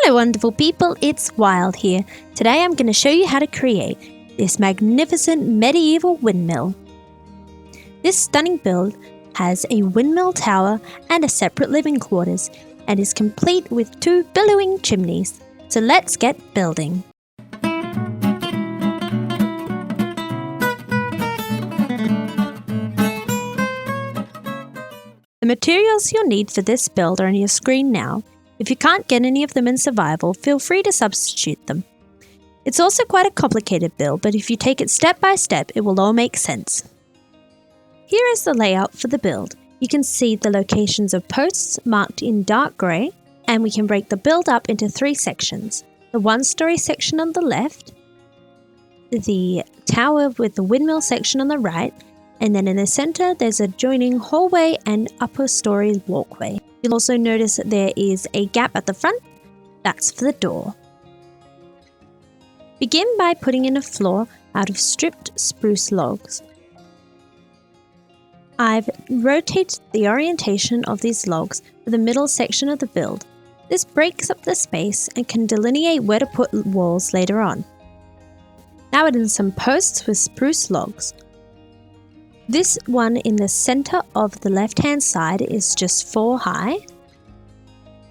Hello wonderful people, it's Wild here. Today I'm going to show you how to create this magnificent medieval windmill. This stunning build has a windmill tower and a separate living quarters and is complete with 2 billowing chimneys. So let's get building. The materials you'll need for this build are on your screen now. If you can't get any of them in survival, feel free to substitute them. It's also quite a complicated build, but if you take it step by step, it will all make sense. Here is the layout for the build. You can see the locations of posts marked in dark grey, and we can break the build up into 3 sections. The 1-story section on the left, the tower with the windmill section on the right, and then in the centre there's a joining hallway and upper story walkway. You'll also notice that there is a gap at the front. That's for the door. Begin by putting in a floor out of stripped spruce logs. I've rotated the orientation of these logs for the middle section of the build. This breaks up the space and can delineate where to put walls later on. Now add in some posts with spruce logs. This one in the center of the left-hand side is just 4 high,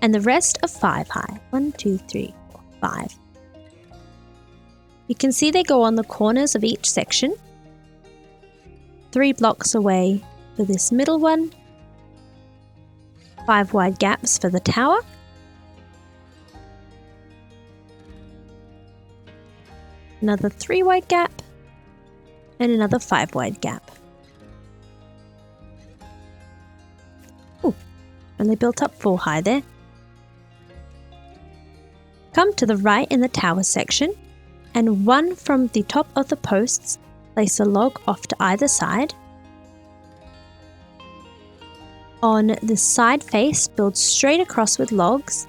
and the rest are 5 high. 1, 2, 3, 4, 5. You can see they go on the corners of each section. 3 blocks away for this middle one. 5 wide gaps for the tower. Another 3 wide gap, and another 5 wide gap. And they built up 4 high there. Come to the right in the tower section, and one from the top of the posts, place a log off to either side. On the side face, build straight across with logs,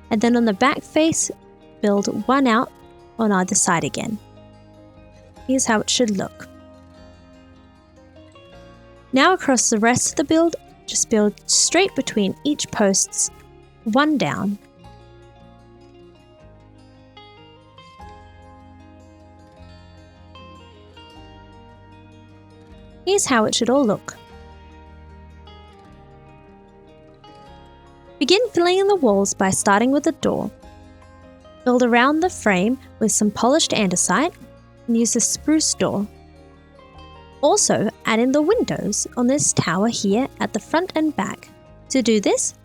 and then on the back face, build one out on either side again. Here's how it should look. Now across the rest of the build, just build straight between each posts, 1 down. Here's how it should all look. Begin filling in the walls by starting with the door. Build around the frame with some polished andesite and use a spruce door. Also, add in the windows on this tower here at the front and back. To do this,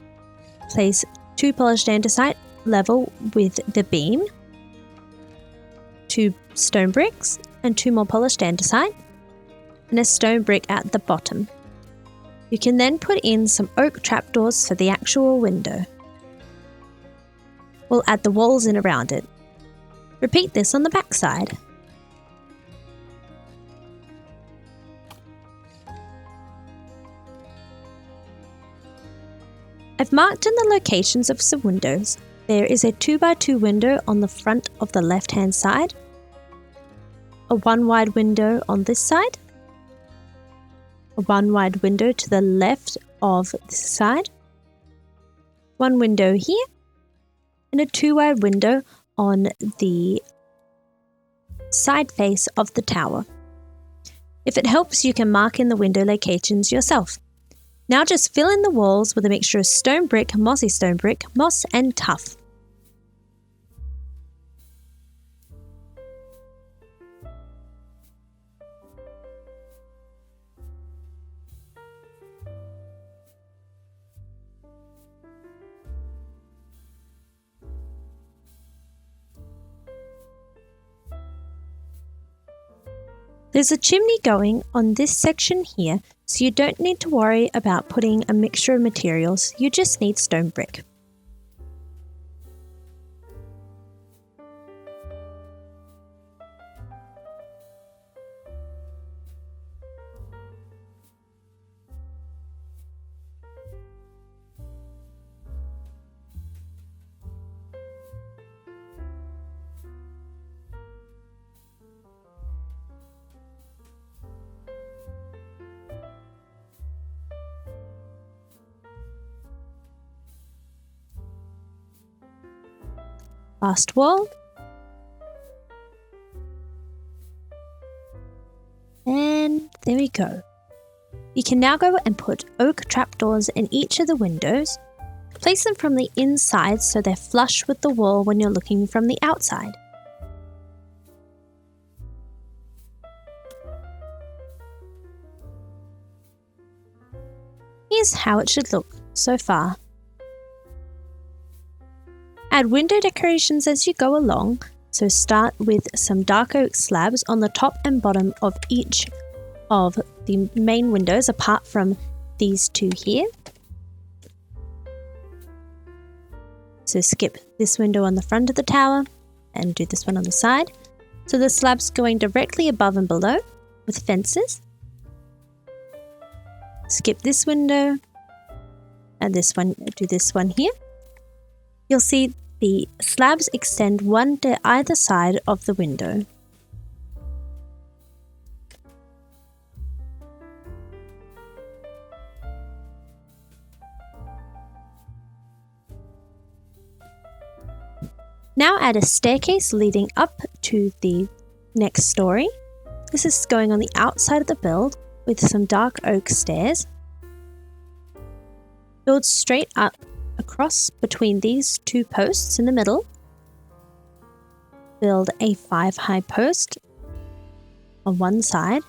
place 2 polished andesite level with the beam, 2 stone bricks and 2 more polished andesite, and a stone brick at the bottom. You can then put in some oak trapdoors for the actual window. We'll add the walls in around it. Repeat this on the back side. I've marked in the locations of some windows. There is a 2x2 window on the front of the left-hand side, a 1 wide window on this side, a 1 wide window to the left of this side, 1 window here, and a 2 wide window on the side face of the tower. If it helps, you can mark in the window locations yourself. Now just fill in the walls with a mixture of stone brick, mossy stone brick, moss and tuff. There's a chimney going on this section here, so you don't need to worry about putting a mixture of materials, you just need stone brick. Last wall. And there we go. You can now go and put oak trapdoors in each of the windows. Place them from the inside so they're flush with the wall when you're looking from the outside. Here's how it should look so far. Add window decorations as you go along, so start with some dark oak slabs on the top and bottom of each of the main windows apart from these two here. So skip this window on the front of the tower and do this one on the side. So the slabs going directly above and below with fences. Skip this window and this one, do this one here. You'll see the slabs extend one to either side of the window. Now add a staircase leading up to the next story. This is going on the outside of the build with some dark oak stairs. Build straight up across between these two posts in the middle. Build a 5-high post on one side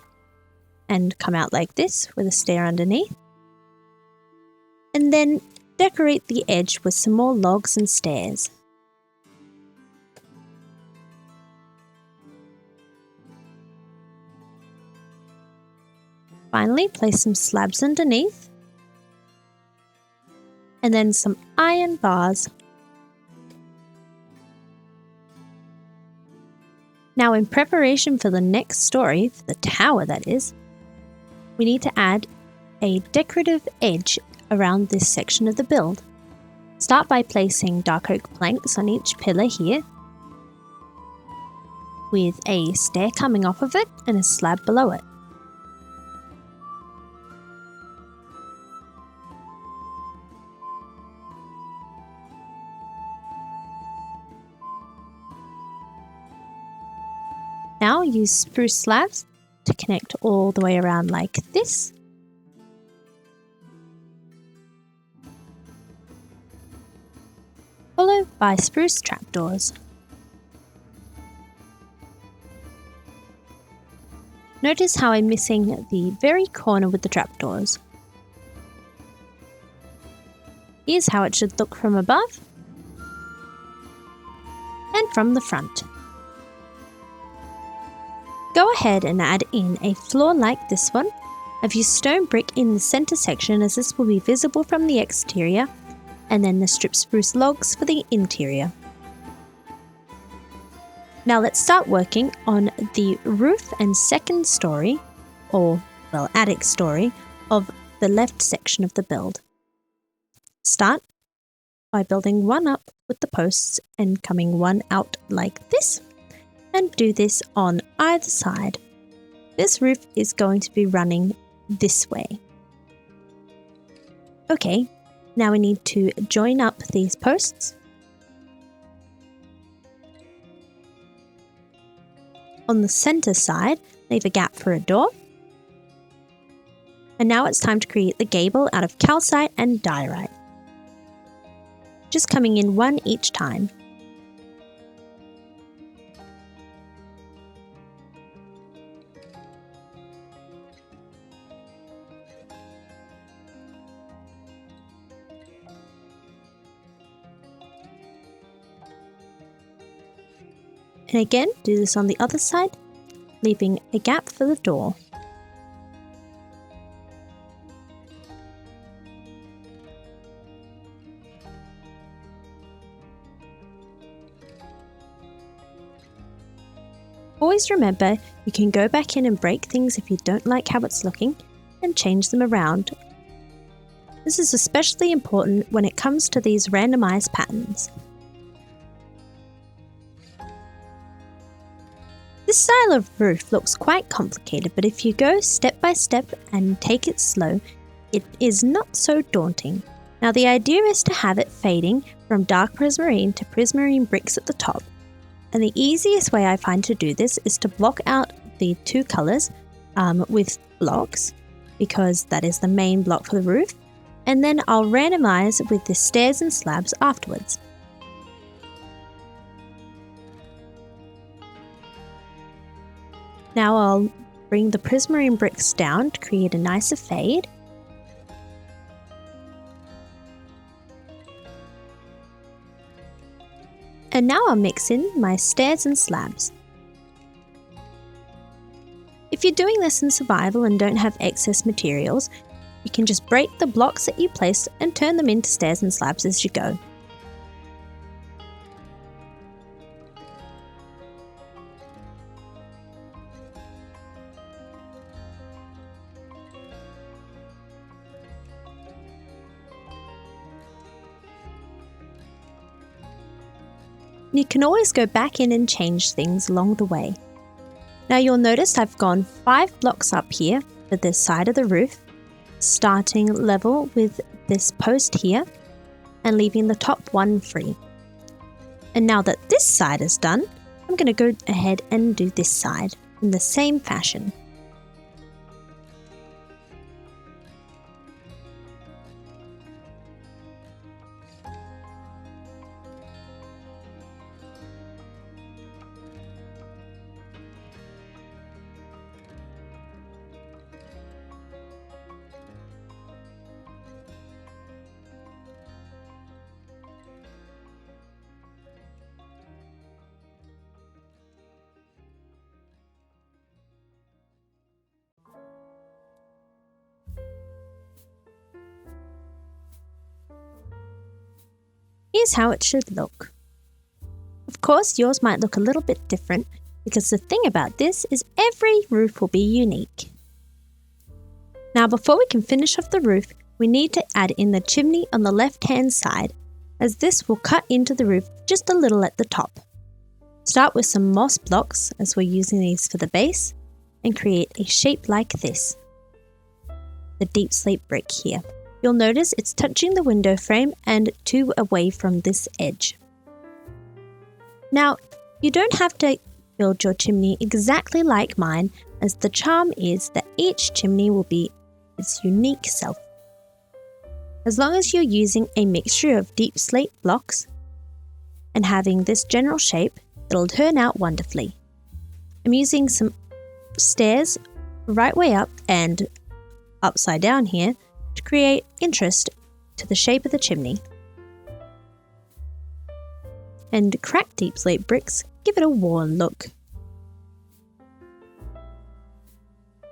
and come out like this with a stair underneath. And then decorate the edge with some more logs and stairs. Finally, place some slabs underneath and then some iron bars. Now, in preparation for the next story, for the tower that is, we need to add a decorative edge around this section of the build. Start by placing dark oak planks on each pillar here, with a stair coming off of it and a slab below it. Now use spruce slabs to connect all the way around like this. Followed by spruce trapdoors. Notice how I'm missing the very corner with the trapdoors. Here's how it should look from above and from the front. Go ahead and add in a floor like this one. I've used stone brick in the center section as this will be visible from the exterior, and then the strip spruce logs for the interior. Now let's start working on the roof and second story, or well, attic story, of the left section of the build. Start by building one up with the posts and coming one out like this. And do this on either side. This roof is going to be running this way. Okay, now we need to join up these posts. On the center side, leave a gap for a door. And now it's time to create the gable out of calcite and diorite. Just coming in one each time. And again, do this on the other side, leaving a gap for the door. Always remember, you can go back in and break things if you don't like how it's looking, and change them around. This is especially important when it comes to these randomized patterns. This style of roof looks quite complicated, but if you go step by step and take it slow, it is not so daunting. Now the idea is to have it fading from dark prismarine to prismarine bricks at the top. And the easiest way I find to do this is to block out the two colours with blocks, because that is the main block for the roof. And then I'll randomize with the stairs and slabs afterwards. Now I'll bring the prismarine bricks down to create a nicer fade. And now I'll mix in my stairs and slabs. If you're doing this in survival and don't have excess materials, you can just break the blocks that you placed and turn them into stairs and slabs as you go. You can always go back in and change things along the way. Now you'll notice I've gone 5 blocks up here for this side of the roof, starting level with this post here and leaving the top one free. And now that this side is done, I'm going to go ahead and do this side in the same fashion. Here's how it should look. Of course, yours might look a little bit different because the thing about this is every roof will be unique. Now before we can finish off the roof, we need to add in the chimney on the left-hand side, as this will cut into the roof just a little at the top. Start with some moss blocks, as we're using these for the base, and create a shape like this. The deep slate brick here. You'll notice it's touching the window frame and 2 away from this edge. Now, you don't have to build your chimney exactly like mine, as the charm is that each chimney will be its unique self. As long as you're using a mixture of deep slate blocks and having this general shape, it'll turn out wonderfully. I'm using some stairs right way up and upside down here to create interest to the shape of the chimney. And cracked deep slate bricks give it a worn look.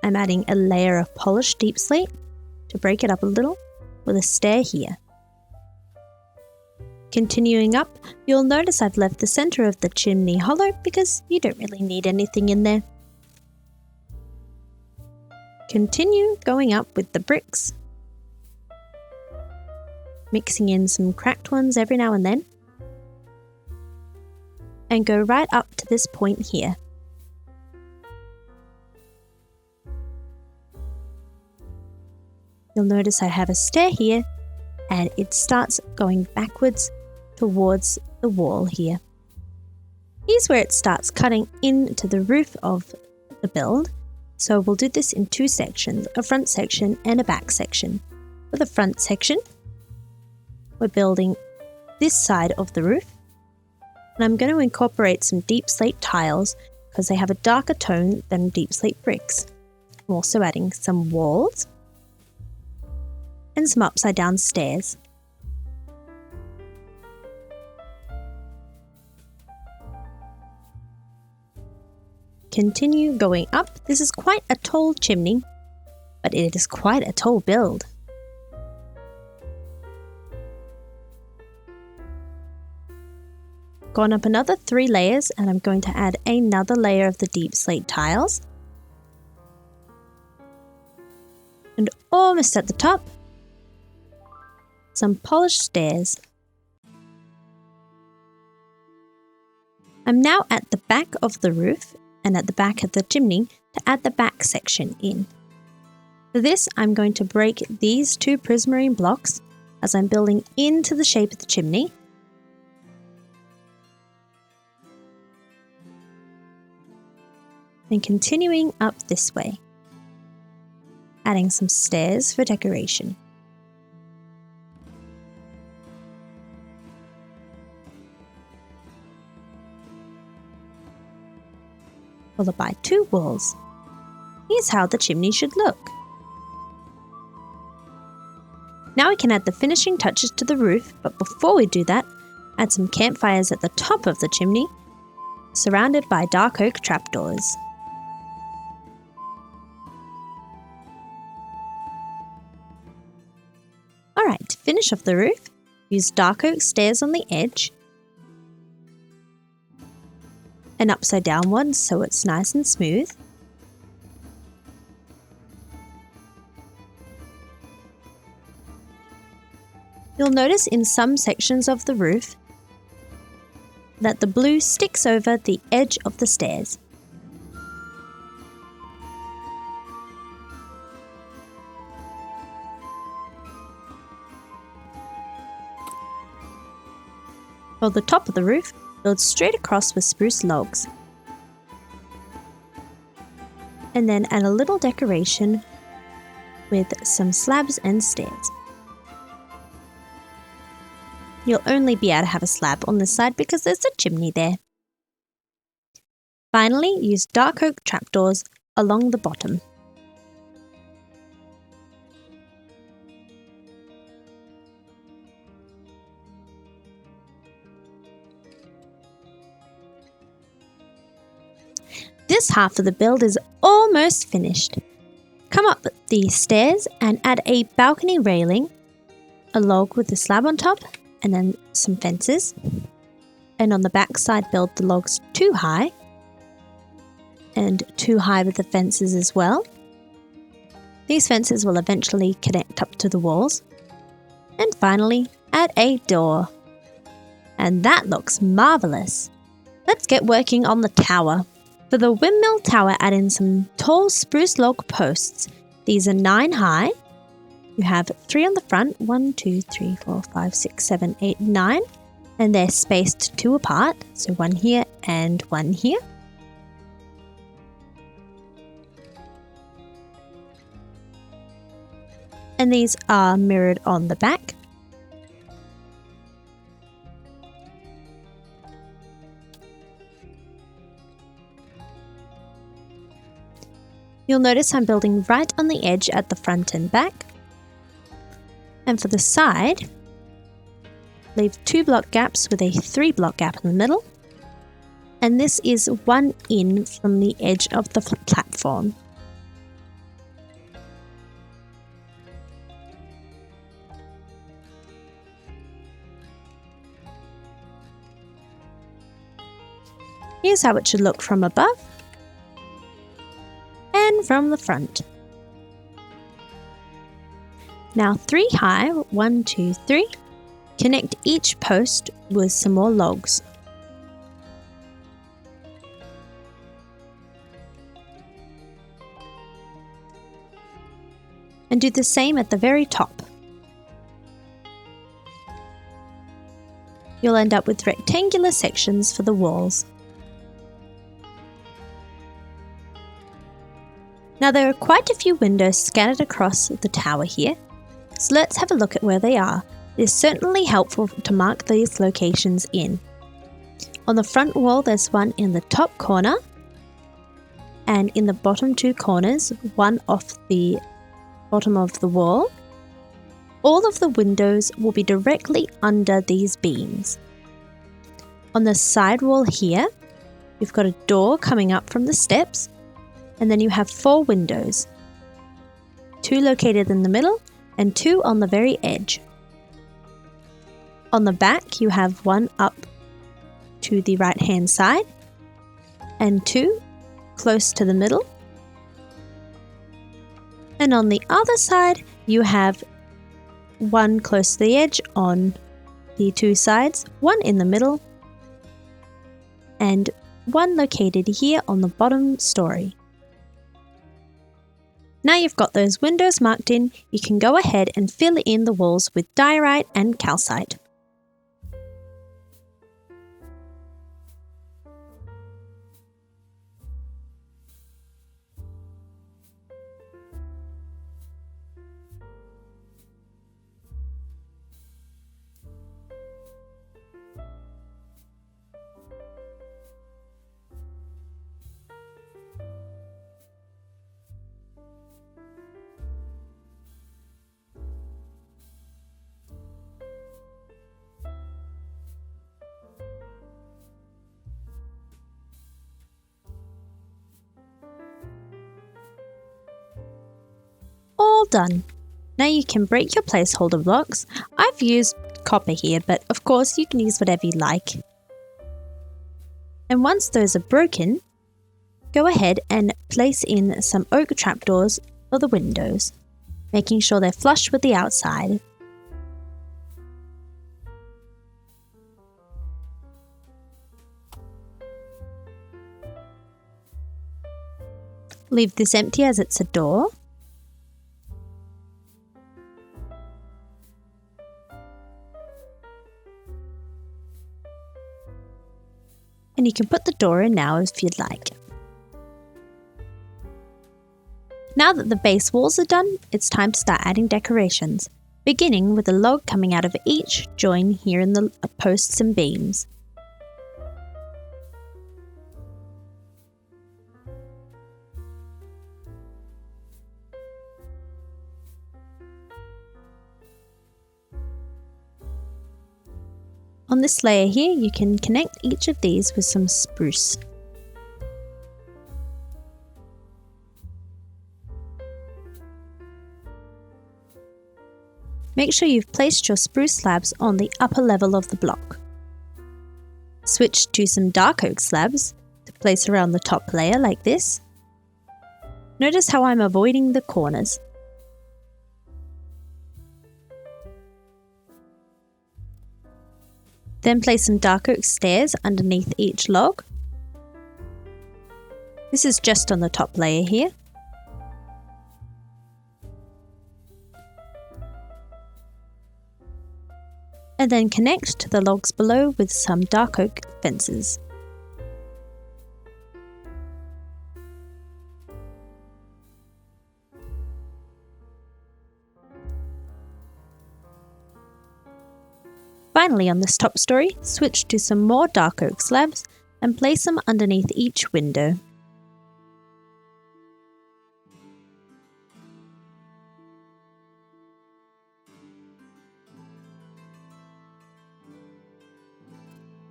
I'm adding a layer of polished deep slate to break it up a little with a stair here. Continuing up, you'll notice I've left the center of the chimney hollow because you don't really need anything in there. Continue going up with the bricks, mixing in some cracked ones every now and then, and go right up to this point here. You'll notice I have a stair here, and it starts going backwards towards the wall here. Here's where it starts cutting into the roof of the build, so we'll do this in 2 sections, a front section and a back section. For the front section, we're building this side of the roof, and I'm going to incorporate some deep slate tiles because they have a darker tone than deep slate bricks. I'm also adding some walls and some upside down stairs. Continue going up. This is quite a tall chimney, but it is quite a tall build. Gone up another 3 layers, and I'm going to add another layer of the deep slate tiles. And almost at the top, some polished stairs. I'm now at the back of the roof and at the back of the chimney to add the back section in. For this, I'm going to break these 2 prismarine blocks as I'm building into the shape of the chimney. And continuing up this way, adding some stairs for decoration. Followed by 2 walls. Here's how the chimney should look. Now we can add the finishing touches to the roof, but before we do that, add some campfires at the top of the chimney, surrounded by dark oak trapdoors. Alright, to finish off the roof, use dark oak stairs on the edge and upside down ones so it's nice and smooth. You'll notice in some sections of the roof that the blue sticks over the edge of the stairs. For the top of the roof, build straight across with spruce logs. And then add a little decoration with some slabs and stairs. You'll only be able to have a slab on this side because there's a chimney there. Finally, use dark oak trapdoors along the bottom. This half of the build is almost finished. Come up the stairs and add a balcony railing, a log with a slab on top, and then some fences. And on the back side, build the logs 2 high and 2 high with the fences as well. These fences will eventually connect up to the walls. And finally, add a door. And that looks marvelous. Let's get working on the tower. For the windmill tower, add in some tall spruce log posts. These are 9 high. You have 3 on the front, 1, 2, 3, 4, 5, 6, 7, 8, 9. And they're spaced 2 apart, so 1 here and 1 here. And these are mirrored on the back. You'll notice I'm building right on the edge at the front and back. And for the side, leave 2 block gaps with a 3 block gap in the middle. And this is 1 in from the edge of the platform. Here's how it should look from above and from the front. Now 3 high, 1, 2, 3. Connect each post with some more logs. And do the same at the very top. You'll end up with rectangular sections for the walls. Now there are quite a few windows scattered across the tower here, so let's have a look at where they are. It's certainly helpful to mark these locations in. On the front wall there's one in the top corner, and in the bottom 2 corners, one off the bottom of the wall. All of the windows will be directly under these beams. On the side wall here, you've got a door coming up from the steps, and then you have 4 windows, 2 located in the middle and 2 on the very edge. On the back you have 1 up to the right hand side and 2 close to the middle. And on the other side you have 1 close to the edge on the 2 sides, 1 in the middle, and 1 located here on the bottom story. Now you've got those windows marked in, you can go ahead and fill in the walls with diorite and calcite. All done. Now you can break your placeholder blocks. I've used copper here, but of course you can use whatever you like. And once those are broken, go ahead and place in some oak trapdoors for the windows, making sure they're flush with the outside. Leave this empty as it's a door. And you can put the door in now if you'd like. Now that the base walls are done, it's time to start adding decorations, beginning with a log coming out of each join here in the posts and beams. On this layer here, you can connect each of these with some spruce. Make sure you've placed your spruce slabs on the upper level of the block. Switch to some dark oak slabs to place around the top layer like this. Notice how I'm avoiding the corners. Then place some dark oak stairs underneath each log. This is just on the top layer here. And then connect to the logs below with some dark oak fences. Finally, on this top story, switch to some more dark oak slabs and place them underneath each window.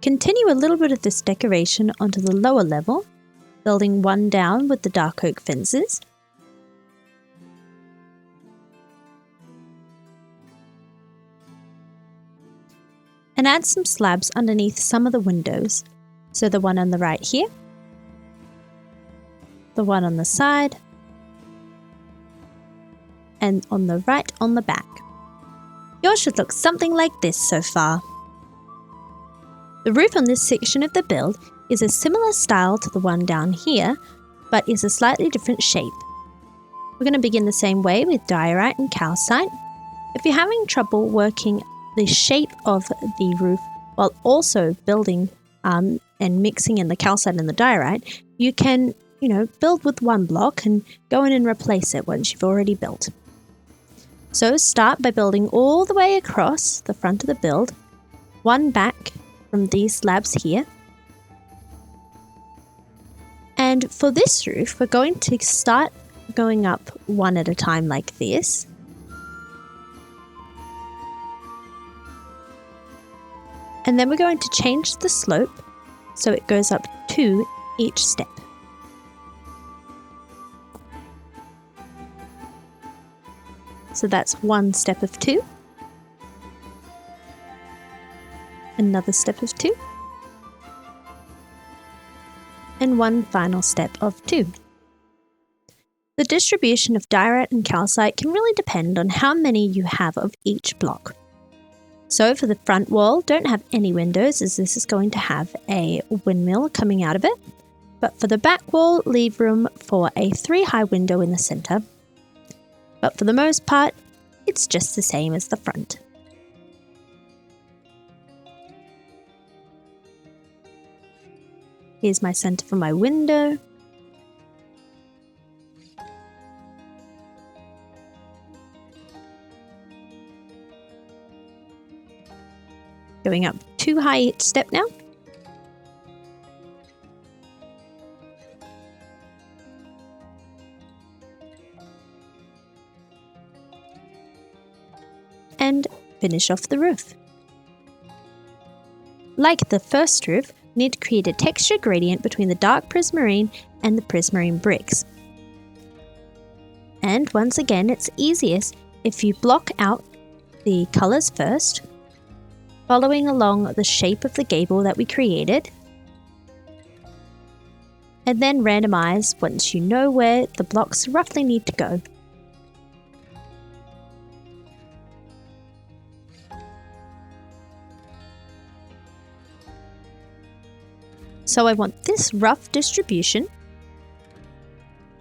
Continue a little bit of this decoration onto the lower level, building one down with the dark oak fences. And add some slabs underneath some of the windows. So the one on the right here, the one on the side, and on the right on the back. Yours should look something like this so far. The roof on this section of the build is a similar style to the one down here, but is a slightly different shape. We're going to begin the same way with diorite and calcite. If you're having trouble working the shape of the roof while also building and mixing in the calcite and the diorite, you can, build with one block and go in and replace it once you've already built. So start by building all the way across the front of the build, one back from these slabs here. And for this roof, we're going to start going up one at a time like this. And then we're going to change the slope so it goes up 2 each step. So that's one step of 2, another step of 2, and one final step of 2. The distribution of diorite and calcite can really depend on how many you have of each block. So for the front wall, don't have any windows as this is going to have a windmill coming out of it. But for the back wall, leave room for a 3-high window in the center but for the most part, it's just the same as the front. Here's my center for my window. Going up 2 high each step now. And finish off the roof. Like the first roof, we need to create a texture gradient between the dark prismarine and the prismarine bricks. And once again, it's easiest if you block out the colors first, following along the shape of the gable that we created, and then randomize once you know where the blocks roughly need to go. So I want this rough distribution,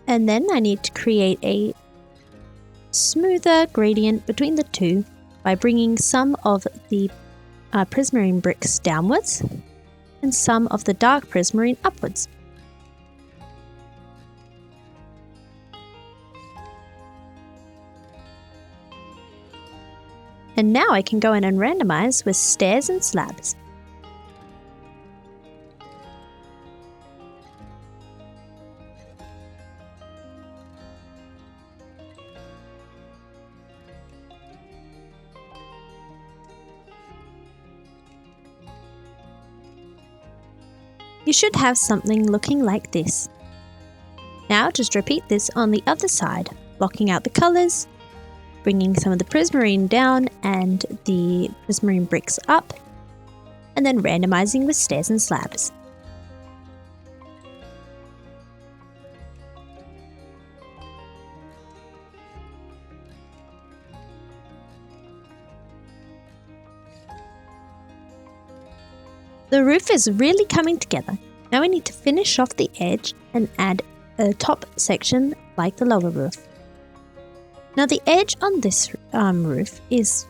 and then I need to create a smoother gradient between the two by bringing some of the prismarine bricks downwards and some of the dark prismarine upwards. And now I can go in and randomize with stairs and slabs. You should have something looking like this. Now just repeat this on the other side, blocking out the colors, bringing some of the prismarine down and the prismarine bricks up, and then randomizing with stairs and slabs. The roof is really coming together. Now we need to finish off the edge and add a top section like the lower roof. Now the edge on this roof is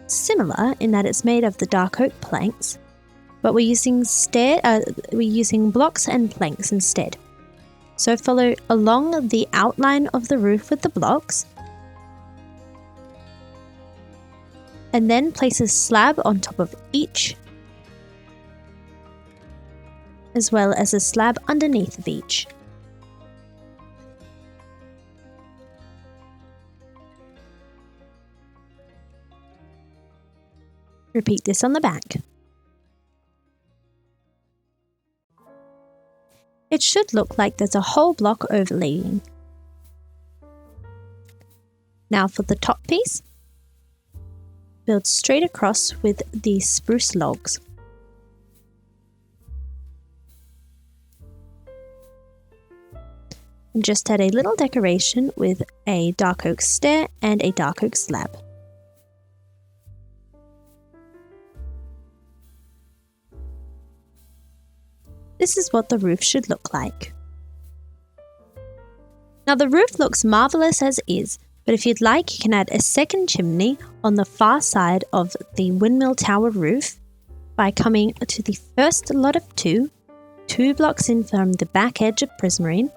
similar in that it's made of the dark oak planks, but we're using blocks and planks instead. So follow along the outline of the roof with the blocks, and then place a slab on top of each, as well as a slab underneath of each. Repeat this on the back. It should look like there's a whole block overlaying. Now for the top piece, build straight across with the spruce logs. And just add a little decoration with a dark oak stair and a dark oak slab. This is what the roof should look like. Now the roof looks marvelous as is, but if you'd like, you can add a second chimney on the far side of the windmill tower roof by coming to the first lot of two blocks in from the back edge of prismarine,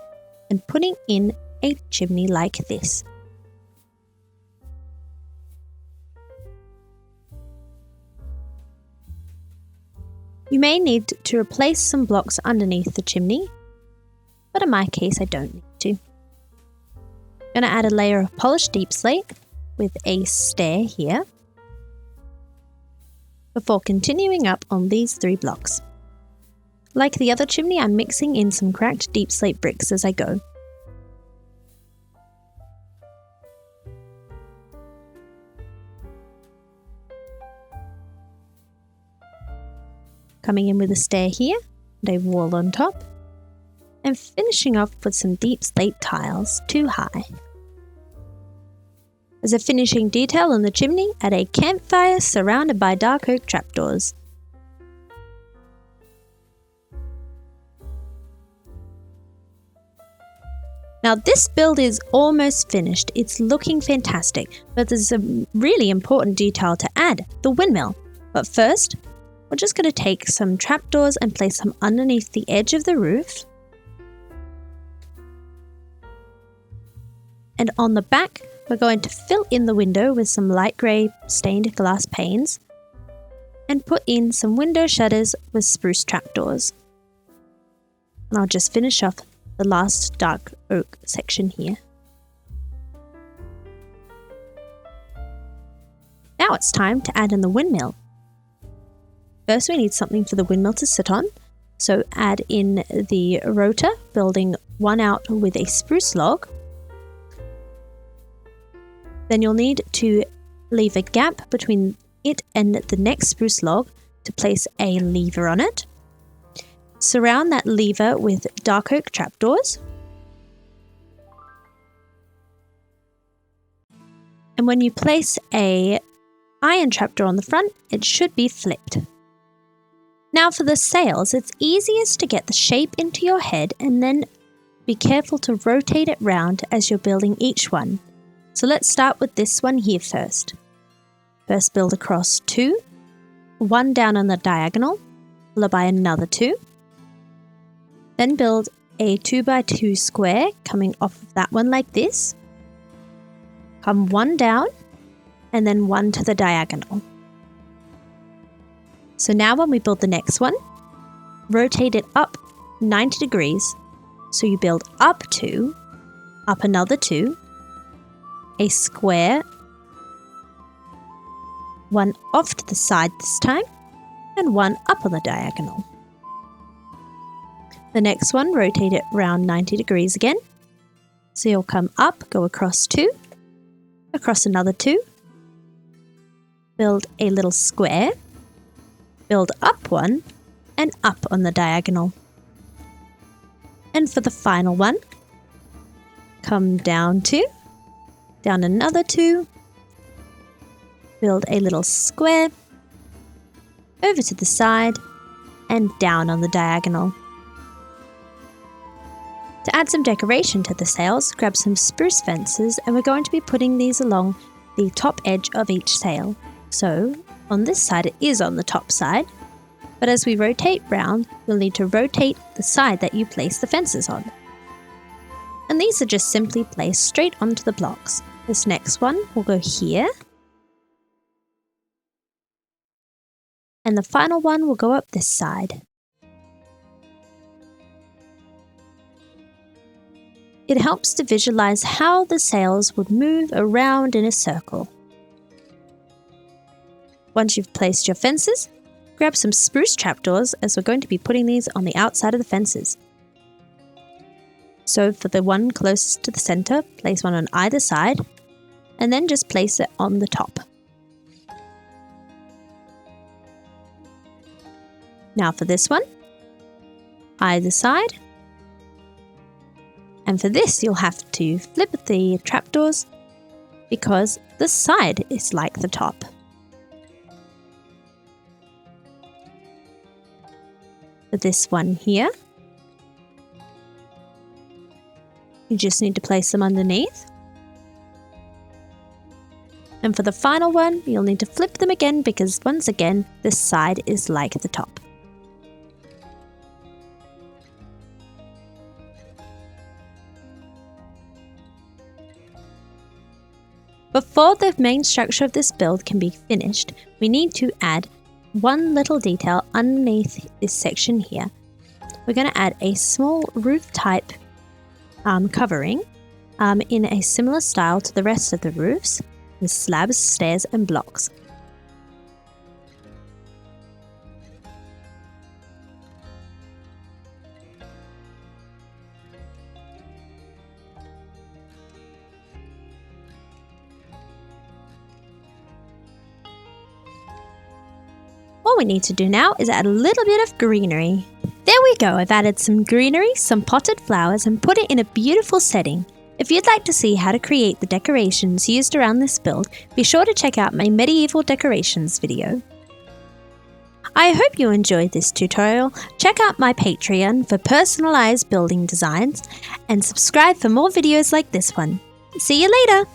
and putting in a chimney like this. You may need to replace some blocks underneath the chimney, but in my case I don't need to. I'm going to add a layer of polished deep slate with a stair here, before continuing up on these 3 blocks. Like the other chimney, I'm mixing in some cracked deep slate bricks as I go. Coming in with a stair here and a wall on top, and finishing off with some deep slate tiles 2 high. As a finishing detail on the chimney, add a campfire surrounded by dark oak trapdoors. Now this build is almost finished. It's looking fantastic, but there's a really important detail to add, the windmill. But first, we're just going to take some trapdoors and place them underneath the edge of the roof. And on the back, we're going to fill in the window with some light grey stained glass panes and put in some window shutters with spruce trapdoors. And I'll just finish off the last dark oak section here. Now it's time to add in the windmill. First we need something for the windmill to sit on, so add in the rotor, building one out with a spruce log. Then you'll need to leave a gap between it and the next spruce log to place a lever on it. Surround that lever with dark oak trapdoors. And when you place a iron trapdoor on the front, it should be flipped. Now for the sails, it's easiest to get the shape into your head and then be careful to rotate it round as you're building each one. So let's start with this one here first. First build across 2, 1 down on the diagonal, followed by another 2. Then build a 2x2 square coming off of that one like this. Come 1 down and then 1 to the diagonal. So now when we build the next one, rotate it up 90 degrees. So you build up 2, up another 2, a square, 1 off to the side this time, and 1 up on the diagonal. The next one, rotate it around 90 degrees again. So you'll come up, go across 2, across another 2, build a little square, build up 1, and up on the diagonal. And for the final one, come down 2, down another 2, build a little square, over to the side, and down on the diagonal. To add some decoration to the sails, grab some spruce fences, and we're going to be putting these along the top edge of each sail. So on this side it is on the top side, but as we rotate round, you'll need to rotate the side that you place the fences on. And these are just simply placed straight onto the blocks. This next one will go here, and the final one will go up this side. It helps to visualize how the sails would move around in a circle. Once you've placed your fences, grab some spruce trapdoors as we're going to be putting these on the outside of the fences. So for the one closest to the center, place one on either side, and then just place it on the top. Now for this one, either side. And for this, you'll have to flip the trapdoors because the side is like the top. For this one here, you just need to place them underneath. And for the final one, you'll need to flip them again because once again, this side is like the top. Before the main structure of this build can be finished, we need to add one little detail underneath this section here. We're going to add a small roof type covering in a similar style to the rest of the roofs with slabs, stairs and blocks. All we need to do now is add a little bit of greenery. There we go, I've added some greenery, some potted flowers and put it in a beautiful setting. If you'd like to see how to create the decorations used around this build, be sure to check out my medieval decorations video. I hope you enjoyed this tutorial. Check out my Patreon for personalized building designs and subscribe for more videos like this one. See you later!